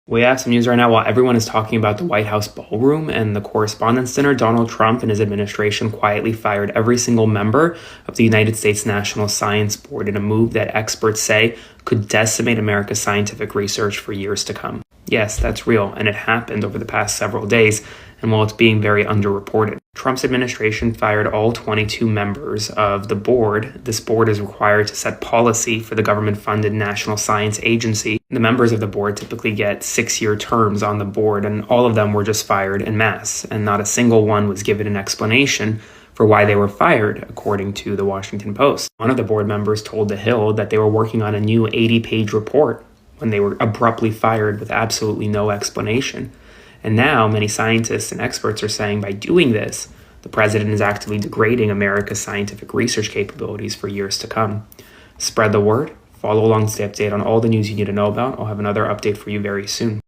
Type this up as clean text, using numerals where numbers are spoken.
We have some news right now while everyone is talking about the White House ballroom and the Correspondents' Dinner. Donald Trump and his administration quietly fired every single member of the United States National Science Board in a move that experts say could decimate America's scientific research for years to come. Yes, that's real, and it happened over the past several days, and while it's being very underreported. Trump's administration fired all 22 members of the board. This board is required to set policy for the government-funded National Science Agency. The members of the board typically get 6-year terms on the board, and all of them were just fired en masse, and not a single one was given an explanation for why they were fired, according to the Washington Post. One of the board members told The Hill that they were working on a new 80-page report when they were abruptly fired with absolutely no explanation. And now many scientists and experts are saying by doing this, the president is actively degrading America's scientific research capabilities for years to come. Spread the word. Follow along to stay updated on all the news you need to know about. I'll have another update for you very soon.